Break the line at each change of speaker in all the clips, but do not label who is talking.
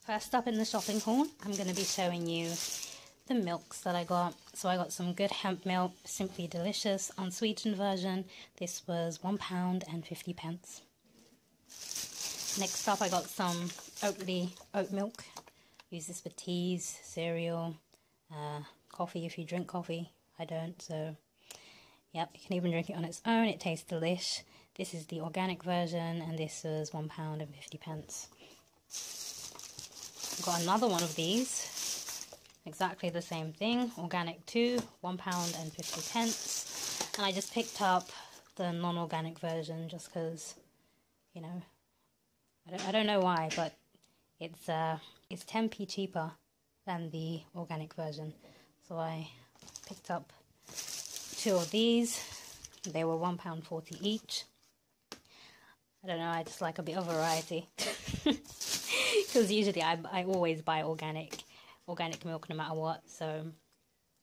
First up in the shopping haul, I'm going to be showing you the milks that I got. So I got some good hemp milk, Simply Delicious, unsweetened version. This was £1.50. Next up I got some Oatly oat milk. Use this for teas, cereal, coffee if you drink coffee. I don't, so yep, you can even drink it on its own. It tastes delish. This is the organic version and this was £1.50. Got another one of these, exactly the same thing, organic too, £1.50. And I just picked up the non-organic version just because, you know, I don't know why, but it's 10p cheaper than the organic version. So I picked up 2 of these. They were £1.40 each. I don't know, I just like a bit of variety. Because usually I always buy organic milk no matter what. So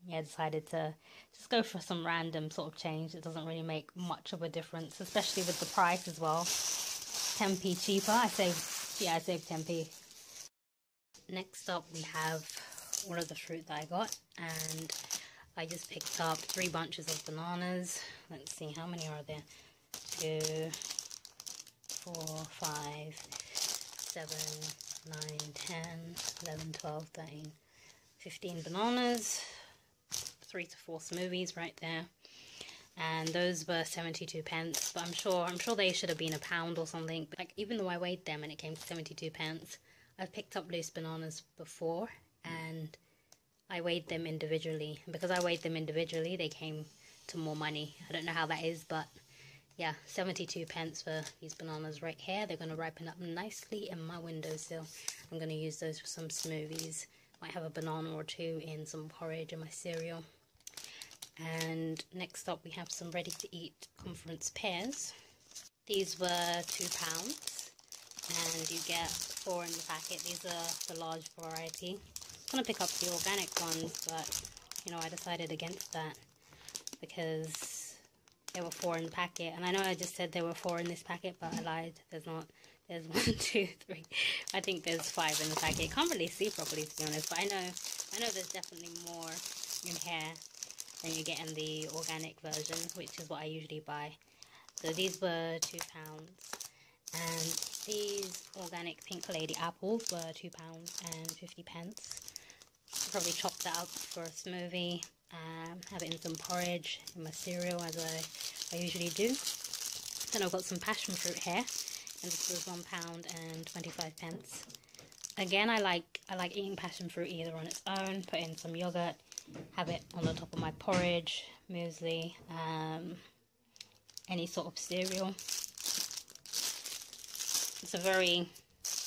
yeah, I decided to just go for some random sort of change. It doesn't really make much of a difference, especially with the price as well. 10p cheaper. I saved 10p. Next up we have all of the fruit that I got, and I just picked up 3 bunches of bananas. Let's see, how many are there? 2, 4, 5, 7, 9, 10, 11, 12, 13, 15 bananas, 3 to 4 smoothies right there. And those were 72p, but I'm sure they should have been £1 or something. But like, even though I weighed them and it came to 72p, I've picked up loose bananas before and I weighed them individually. And because I weighed them individually, they came to more money. I don't know how that is, but yeah, 72p for these bananas right here. They're going to ripen up nicely in my windowsill. I'm going to use those for some smoothies. Might have a banana or 2 in some porridge and my cereal. And next up we have some ready-to-eat conference pears. These were £2 and you get 4 in the packet. These are the large variety. I'm going to pick up the organic ones, but you know, I decided against that because there were 4 in the packet. And I know I just said there were 4 in this packet, but I lied. There's not. There's 1, 2, 3. I think there's 5 in the packet. Can't really see properly, to be honest, but I know there's definitely more in here than you get in the organic version, which is what I usually buy. So these were £2, and these organic Pink Lady apples were £2.50. Probably chop that up for a smoothie, have it in some porridge, in my cereal, as I usually do. Then I've got some passion fruit here, and this was £1.25. Again, I like eating passion fruit either on its own, put in some yogurt, have it on the top of my porridge, muesli, any sort of cereal. It's a very,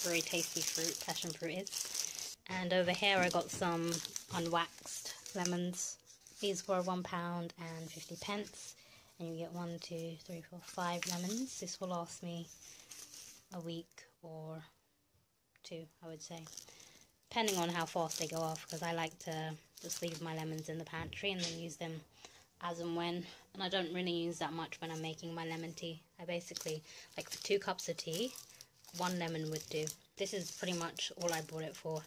very tasty fruit, passion fruit is. And over here I got some unwaxed lemons. These were £1.50, and you get 1, 2, 3, 4, 5 lemons. This will last me a week or 2, I would say, depending on how fast they go off, because I like to just leave my lemons in the pantry and then use them as and when. And I don't really use that much when I'm making my lemon tea. I basically, like for 2 cups of tea, 1 lemon would do. This is pretty much all I bought it for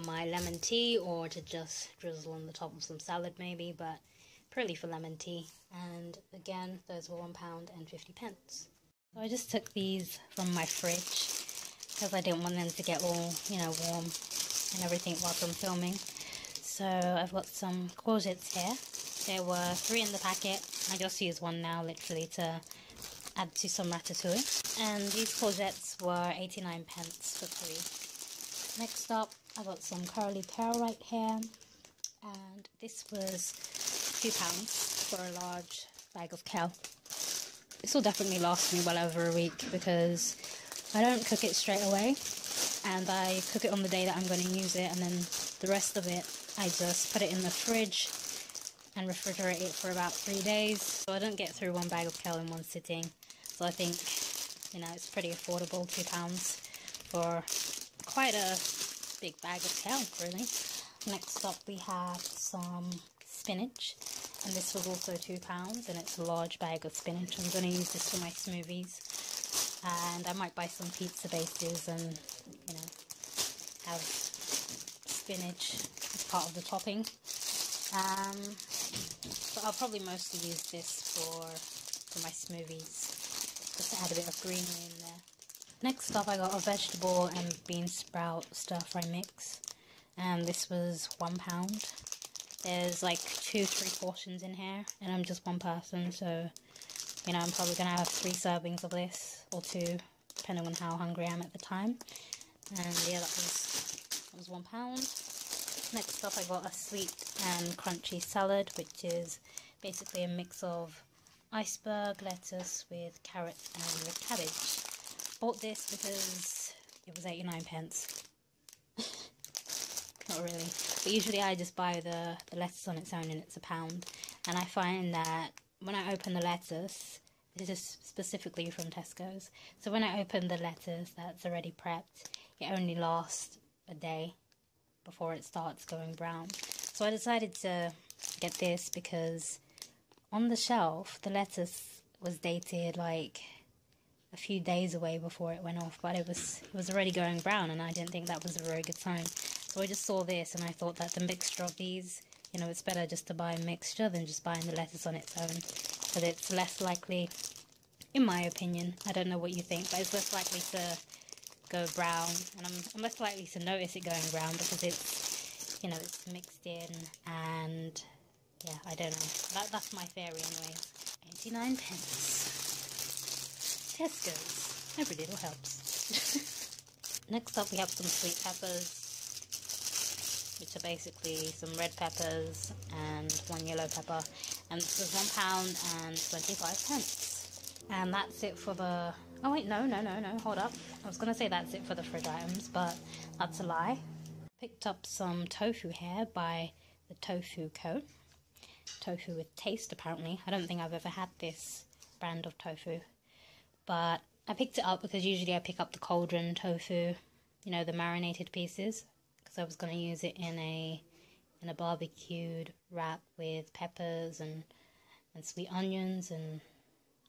my lemon tea, or to just drizzle on the top of some salad maybe, but purely for lemon tea. And again, those were £1.50. So I just took these from my fridge because I didn't want them to get all, you know, warm and everything whilst I'm filming. So I've got some courgettes here. There were 3 in the packet. I just used 1 now, literally, to add to some ratatouille. And these courgettes were 89p for 3. Next up, I got some curly kale right here. And this was £2 for a large bag of kale. This will definitely last me well over a week because I don't cook it straight away. And I cook it on the day that I'm going to use it, and then the rest of it I just put it in the fridge and refrigerate it for about 3 days. So I don't get through 1 bag of kale in one sitting. So I think, you know, it's pretty affordable, £2 for quite a big bag of kale, really. Next up we have some spinach, and this was also £2, and it's a large bag of spinach. I'm going to use this for my smoothies, and I might buy some pizza bases and, you know, have spinach as part of the topping. But I'll probably mostly use this for my smoothies, just to add a bit of greenery in there. Next up, I got a vegetable and bean sprout stir fry mix, and this was £1. There's like 2-3 portions in here, and I'm just one person, so you know I'm probably gonna have 3 servings of this, or 2, depending on how hungry I am at the time. And yeah, that was £1. Next up, I got a sweet and crunchy salad, which is basically a mix of iceberg lettuce with carrot and red cabbage. Bought this because it was 89p. Not really, but usually I just buy the lettuce on its own and it's £1. And I find that when I open the lettuce, this is specifically from Tesco's, so when I open the lettuce that's already prepped, it only lasts a day before it starts going brown. So I decided to get this because on the shelf the lettuce was dated like a few days away before it went off, but it was already going brown, and I didn't think that was a very good sign. So I just saw this and I thought that the mixture of these, you know, it's better just to buy a mixture than just buying the lettuce on its own, because it's less likely, in my opinion, I don't know what you think, but it's less likely to go brown, and I'm less likely to notice it going brown because it's, you know, it's mixed in, and yeah, I don't know. That's my theory anyway. 89p. Tesco's. Every little helps. Next up, we have some sweet peppers, which are basically some red peppers and 1 yellow pepper, and this was £1 and 25p. And that's it for the... Oh wait, no, hold up. I was going to say that's it for the fridge items, but that's a lie. Picked up some tofu here by the Tofu Co. Tofu with taste, apparently. I don't think I've ever had this brand of tofu, but I picked it up because usually I pick up the cauldron tofu, you know, the marinated pieces, because I was going to use it in a barbecued wrap with peppers and sweet onions and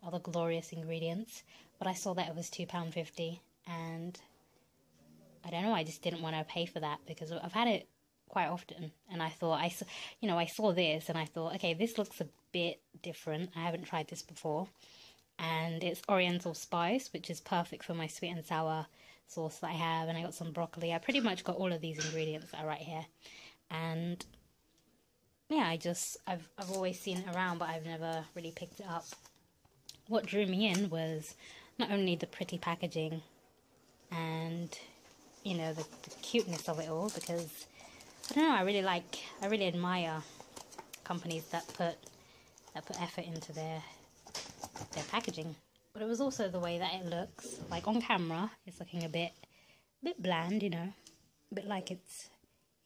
other glorious ingredients. But I saw that it was £2.50, and I don't know, I just didn't want to pay for that because I've had it quite often, and I thought, I saw this and I thought, okay, this looks a bit different. I haven't tried this before, and it's oriental spice, which is perfect for my sweet and sour sauce that I have. And I got some broccoli. I pretty much got all of these ingredients that are right here, and yeah, I've always seen it around, but I've never really picked it up. What drew me in was not only the pretty packaging and, you know, the cuteness of it all, because I don't know, I really admire companies that put effort into their packaging. But it was also the way that it looks. Like on camera, it's looking a bit bland, you know, a bit like it's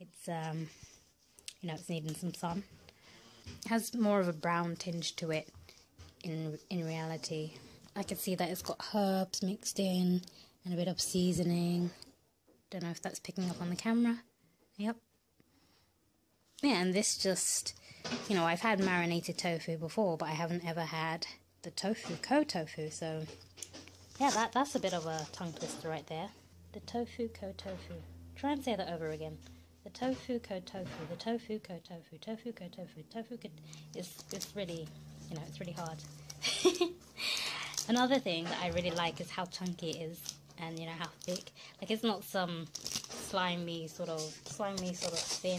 you know, it's needing some sun. It has more of a brown tinge to it. In reality, I can see that it's got herbs mixed in and a bit of seasoning. Don't know if that's picking up on the camera. Yep. Yeah, and this just, you know, I've had marinated tofu before, but I haven't ever had the Tofu Co tofu. So yeah, that's a bit of a tongue twister right there. The Tofu Co tofu. Try and say that over again. The Tofu Co tofu. The Tofu Co tofu. Tofu Co tofu. Tofu Co. It's really, you know, it's really hard. Another thing that I really like is how chunky it is, and you know how thick. Like, it's not some slimy sort of thin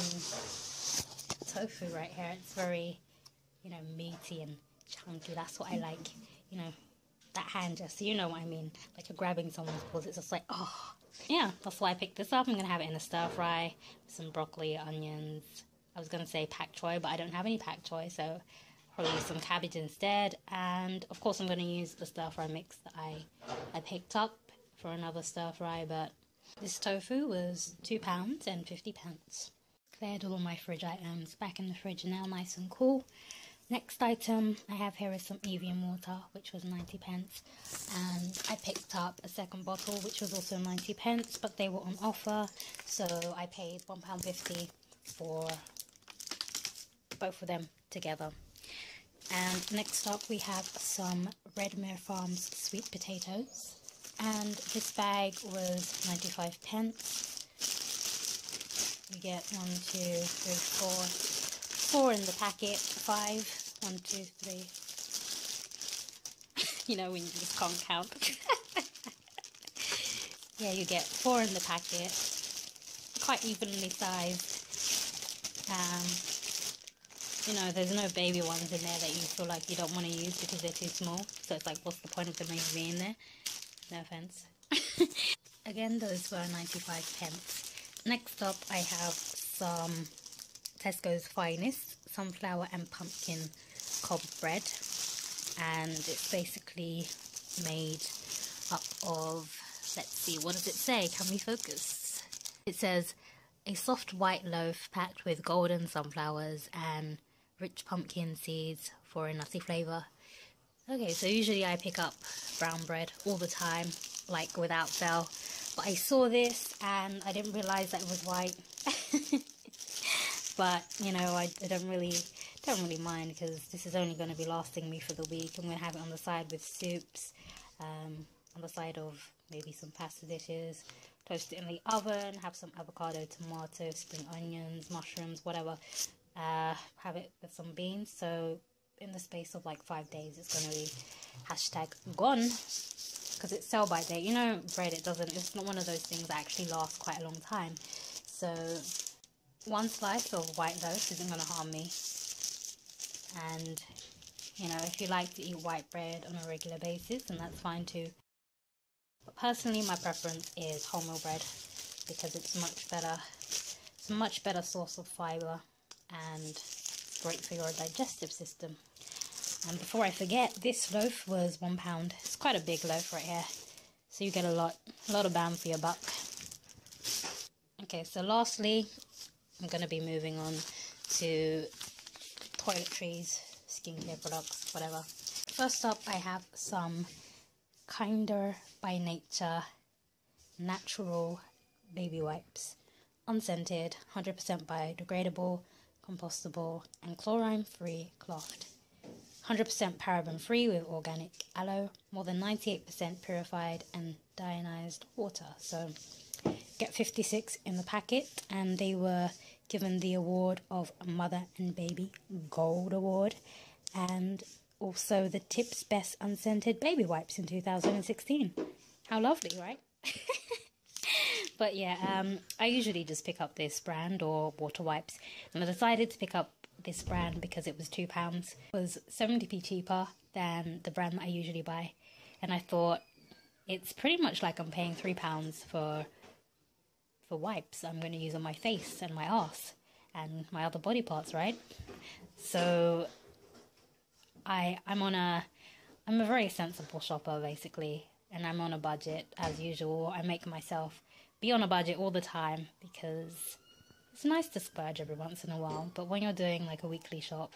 tofu right here. It's very, you know, meaty and chunky. That's what I like. You know, that hand gesture. You know what I mean? Like you're grabbing someone's balls. It's just like, oh, yeah. That's why I picked this up. I'm gonna have it in a stir fry with some broccoli, onions. I was gonna say pak choi, but I don't have any pak choi, so probably use some cabbage instead. And of course I'm going to use the stir fry mix that I picked up for another stir fry. But this tofu was £2 and 50p. Cleared all my fridge items back in the fridge, now nice and cool. Next item I have here is some Evian water, which was 90p, and I picked up a second bottle which was also 90p, but they were on offer, so I paid £1.50 for both of them together. And next up we have some Redmere Farms sweet potatoes, and this bag was 95p. You get 1, 2, 3, 4. 4 in the packet. 5. 1, 2, 3. You know when you just can't count. Yeah, you get 4 in the packet. Quite evenly sized. You know, there's no baby ones in there that you feel like you don't want to use because they're too small. So it's like, what's the point of them even being there? No offense. Again, those were 95 pence. Next up, I have some Tesco's Finest sunflower and pumpkin cob bread. And it's basically made up of, let's see, what does it say? Can we focus? It says, a soft white loaf packed with golden sunflowers and rich pumpkin seeds for a nutty flavour. Okay, so usually I pick up brown bread all the time, like without fail. But I saw this and I didn't realise that it was white. But, you know, I don't really mind because this is only going to be lasting me for the week. I'm going to have it on the side with soups, on the side of maybe some pasta dishes, toast it in the oven, have some avocado, tomato, spring onions, mushrooms, whatever. Have it with some beans. So in the space of like 5 days, it's going to be #gone because it's sell by date. You know, bread, it's not one of those things that actually lasts quite a long time. So one slice of white loaf isn't going to harm me. And, you know, if you like to eat white bread on a regular basis, then that's fine too. But personally, my preference is wholemeal bread because it's much better. It's a much better source of fibre and great for your digestive system. And before I forget, this loaf was £1. It's quite a big loaf right here, so you get a lot of bang for your buck. Okay, so lastly, I'm going to be moving on to toiletries, skincare products, whatever. First up, I have some Kinder by Nature natural baby wipes, unscented, 100% biodegradable, compostable, and chlorine-free cloth. 100% paraben-free with organic aloe, more than 98% purified and deionized water. So get 56 in the packet, and they were given the award of Mother and Baby Gold Award, and also the Tips Best Unscented Baby Wipes in 2016. How lovely, right? But yeah, I usually just pick up this brand or water wipes, and I decided to pick up this brand because it was £2. It was 70p cheaper than the brand that I usually buy, and I thought it's pretty much like I'm paying £3 for wipes I'm going to use on my face and my arse and my other body parts, right? So I'm a very sensible shopper basically, and I'm on a budget as usual. I make myself be on a budget all the time because it's nice to splurge every once in a while, but when you're doing like a weekly shop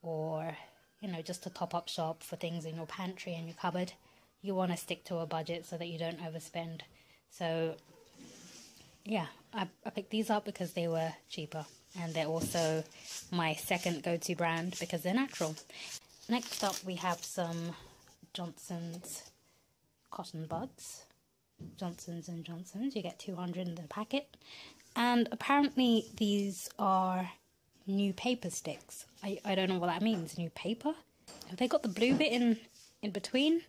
or, you know, just a top-up shop for things in your pantry and your cupboard, you want to stick to a budget so that you don't overspend. So yeah, I picked these up because they were cheaper, and they're also my second go-to brand because they're natural. Next up, we have some Johnson's cotton buds. Johnson's & Johnson's, you get 200 in the packet. And apparently these are new paper sticks. I don't know what that means, new paper? Have they got the blue bit in between?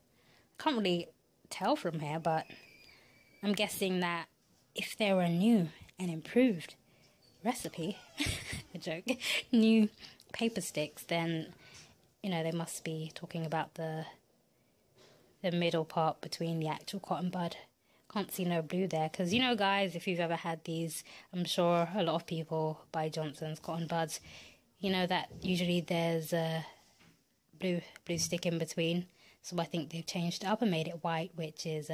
Can't really tell from here, but I'm guessing that if they're a new and improved recipe, a joke, new paper sticks, then, you know, they must be talking about the middle part between the actual cotton bud. Can't see no blue there, because, you know, guys, if you've ever had these, I'm sure a lot of people buy Johnson's cotton buds. You know that usually there's a blue stick in between, so I think they've changed it up and made it white, which is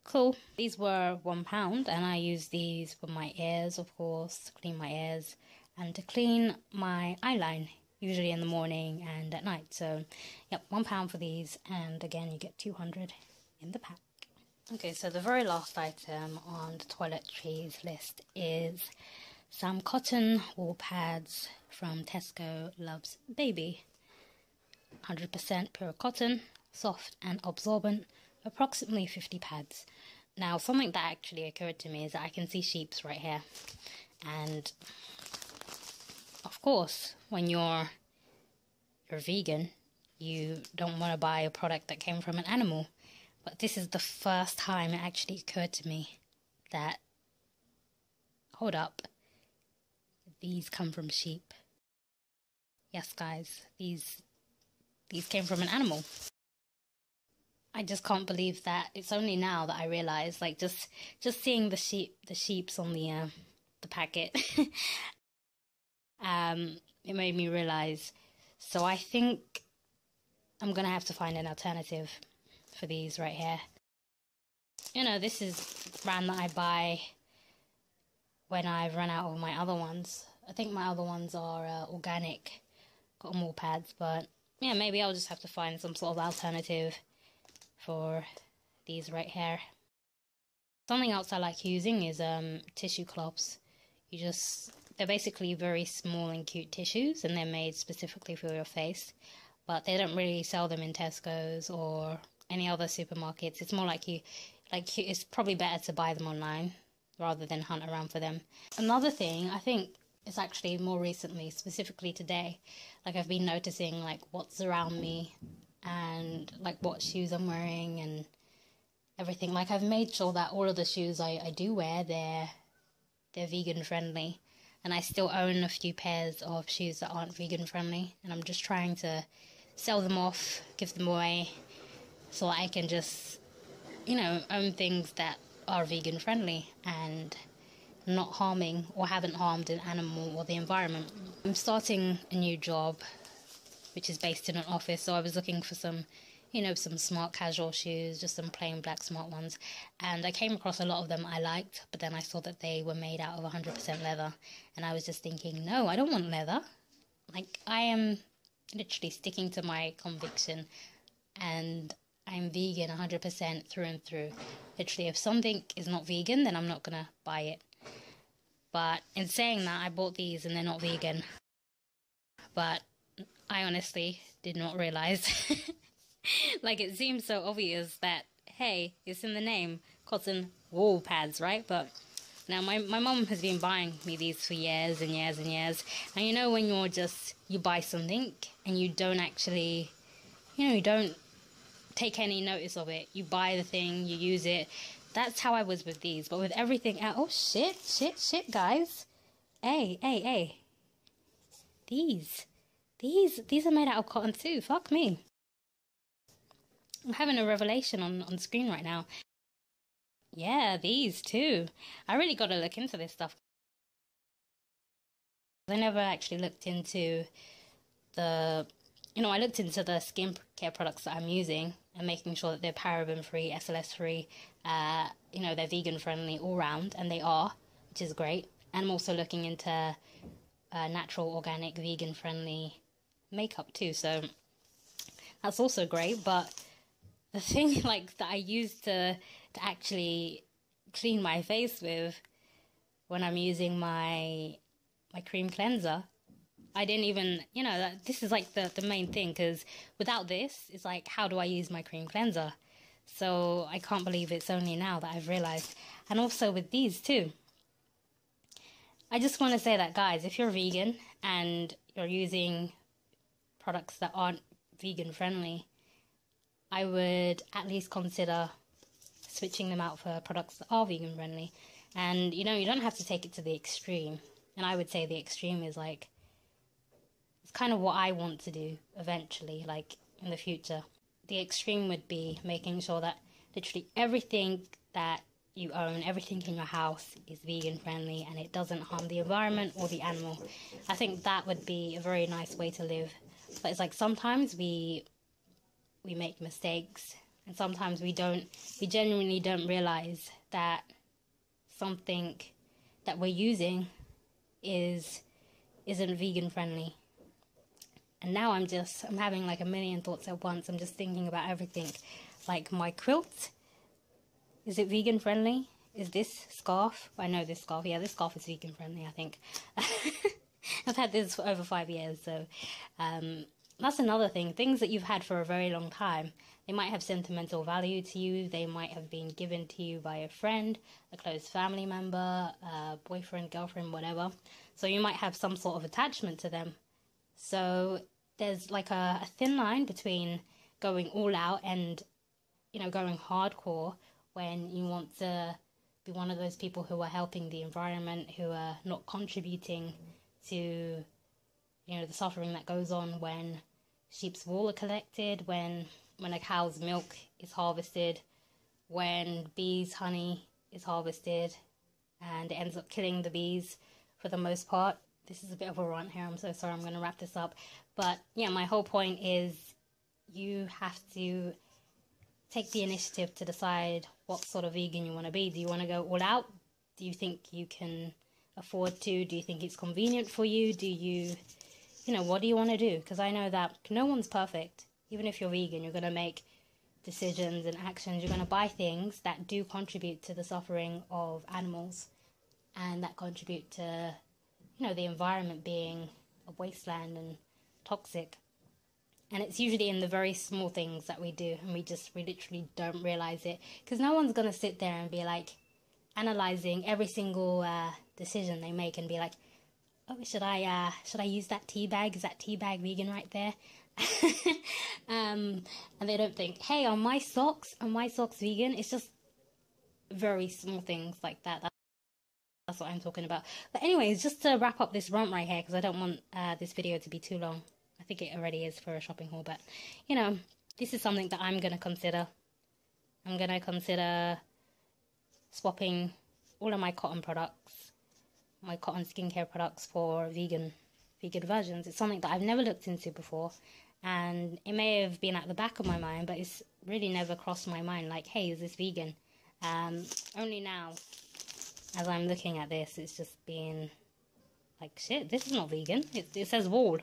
cool. These were £1, and I use these for my ears, of course, to clean my ears and to clean my eyeline, usually in the morning and at night. So, yep, £1 for these, and again, you get 200 in the pack. Okay, so the very last item on the toiletries list is some cotton wool pads from Tesco Loves Baby. 100% pure cotton, soft and absorbent, approximately 50 pads. Now, something that actually occurred to me is that I can see sheeps right here. And of course, when you're vegan, you don't want to buy a product that came from an animal. But this is the first time it actually occurred to me that, hold up, these come from sheep. Yes, guys, these came from an animal. I just can't believe that it's only now that I realise, like, just seeing the sheeps on the packet, it made me realise. So I think I'm gonna have to find an alternative for these right here. You know, this is the brand that I buy when I've run out of my other ones. I think my other ones are organic cotton wool pads, but yeah, maybe I'll just have to find some sort of alternative for these right here. Something else I like using is tissue cloths. They're basically very small and cute tissues, and they're made specifically for your face, but they don't really sell them in Tesco's or any other supermarkets. It's more like it's probably better to buy them online rather than hunt around for them. Another thing, I think it's actually more recently, specifically today, like I've been noticing like what's around me and like what shoes I'm wearing and everything. Like I've made sure that all of the shoes I do wear, they're vegan friendly, and I still own a few pairs of shoes that aren't vegan friendly, and I'm just trying to sell them off, give them away, so I can just, you know, own things that are vegan friendly and not harming or haven't harmed an animal or the environment. I'm starting a new job which is based in an office, so I was looking for some, you know, some smart casual shoes, just some plain black smart ones, and I came across a lot of them I liked, but then I saw that they were made out of 100% leather, and I was just thinking, no, I don't want leather. Like, I am literally sticking to my conviction, and I'm vegan 100% through and through. Literally, if something is not vegan, then I'm not gonna buy it. But in saying that, I bought these and they're not vegan. But I honestly did not realise. Like, it seems so obvious that, hey, it's in the name, cotton wool pads, right? But now my mom has been buying me these for years and years and years. And you know when you buy something and you don't actually, you know, you don't take any notice of it. You buy the thing, you use it. That's how I was with these. But with everything else, oh shit, guys. Hey. These are made out of cotton too. Fuck me. I'm having a revelation on screen right now. Yeah, these too. I really got to look into this stuff. I never actually looked into I looked into the skincare products that I'm using and making sure that they're paraben-free, SLS-free, they're vegan-friendly all round, and they are, which is great. And I'm also looking into natural, organic, vegan-friendly makeup too, so that's also great. But the thing like that I use to actually clean my face with when I'm using my cream cleanser, I didn't even, this is like the main thing, because without this, it's like, how do I use my cream cleanser? So I can't believe it's only now that I've realised. And also with these too. I just want to say that, guys, if you're vegan and you're using products that aren't vegan friendly, I would at least consider switching them out for products that are vegan friendly. And, you don't have to take it to the extreme. And I would say the extreme is like, it's kind of what I want to do eventually, like in the future. The extreme would be making sure that literally everything that you own, everything in your house is vegan friendly and it doesn't harm the environment or the animal. I think that would be a very nice way to live. But it's like sometimes we make mistakes, and sometimes we genuinely don't realize that something that we're using isn't vegan friendly. And now I'm having like a million thoughts at once. I'm just thinking about everything. Like my quilt, is it vegan friendly? Is this scarf? I know this scarf. Yeah, this scarf is vegan friendly, I think. I've had this for over 5 years, so that's another thing. Things that you've had for a very long time, They might have sentimental value to you. They might have been given to you by a friend, a close family member, a boyfriend, girlfriend, whatever. So you might have some sort of attachment to them. So there's like a thin line between going all out and, you know, going hardcore when you want to be one of those people who are helping the environment, who are not contributing to, you know, the suffering that goes on when sheep's wool are collected, when a cow's milk is harvested, when bees' honey is harvested, and it ends up killing the bees for the most part. This is a bit of a rant here, I'm so sorry, I'm going to wrap this up. But yeah, my whole point is you have to take the initiative to decide what sort of vegan you want to be. Do you want to go all out? Do you think you can afford to? Do you think it's convenient for you? Do you, you know, what do you want to do? Because I know that no one's perfect. Even if you're vegan, you're going to make decisions and actions. You're going to buy things that do contribute to the suffering of animals and that contribute to, you know, the environment being a wasteland and toxic. And it's usually in the very small things that we do, and we literally don't realize it, because no one's going to sit there and be like analyzing every single decision they make and be like, oh, should I use that tea bag? Is that tea bag vegan right there? And they don't think, hey, are my socks vegan? It's just very small things like that. That's what I'm talking about. But anyways, just to wrap up this rant right here, because I don't want this video to be too long. I think it already is for a shopping haul, but, you know, this is something that I'm going to consider. I'm going to consider swapping all of my cotton products, my cotton skincare products, for vegan versions. It's something that I've never looked into before, and it may have been at the back of my mind, but it's really never crossed my mind, like, hey, is this vegan? Only now, as I'm looking at this, it's just been like, shit, this is not vegan. It says wool.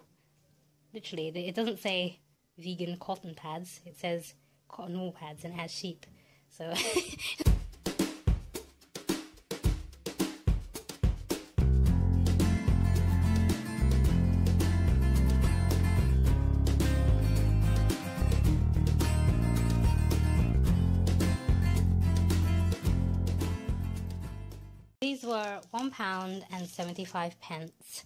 Literally, it doesn't say vegan cotton pads. It says cotton wool pads, and it has sheep. So these were £1.75,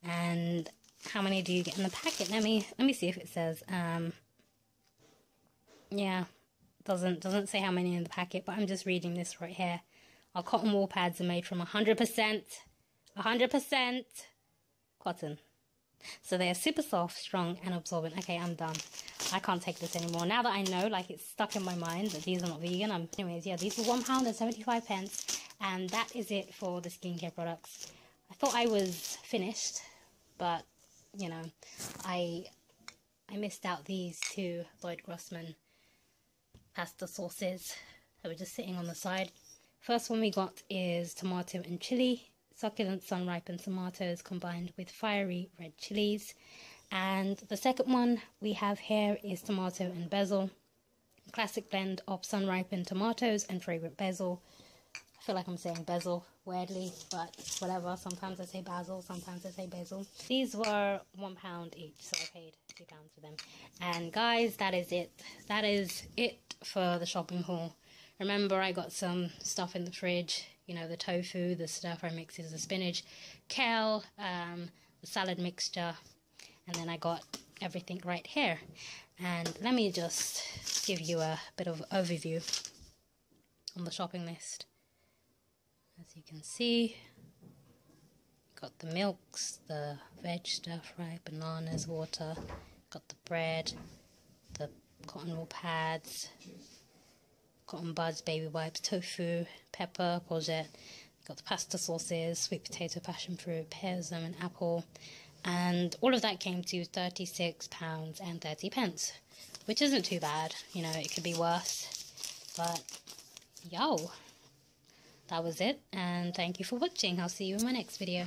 and how many do you get in the packet? Let me see if it says. Yeah, doesn't say how many in the packet, but I'm just reading this right here. Our cotton wool pads are made from 100% cotton. So they are super soft, strong, and absorbent. Okay, I'm done. I can't take this anymore. Now that I know, like, it's stuck in my mind that these are not vegan. Anyways, yeah, these were £1.75, and that is it for the skincare products. I thought I was finished, but, you know, I missed out these two Lloyd Grossman pasta sauces that were just sitting on the side. First one we got is tomato and chili. Succulent sun-ripened tomatoes combined with fiery red chilies. And the second one we have here is tomato and basil. A classic blend of sun-ripened tomatoes and fragrant basil. I feel like I'm saying basil weirdly, but whatever. Sometimes I say basil, sometimes I say basil. These were £1 each, so I paid £2 for them. And guys, that is it. That is it for the shopping haul. Remember, I got some stuff in the fridge. You know, the tofu, the stir-fry mixes, the spinach, kale, the salad mixture, and then I got everything right here. And let me just give you a bit of overview on the shopping list. As you can see, got the milks, the veg stir-fry, bananas, water, got the bread, the cotton wool pads, cotton buds, baby wipes, tofu, pepper, courgette. Got the pasta sauces, sweet potato, passion fruit, pears, lemon, apple. And all of that came to £36.30, which isn't too bad. You know, it could be worse. But, yo, that was it. And thank you for watching. I'll see you in my next video.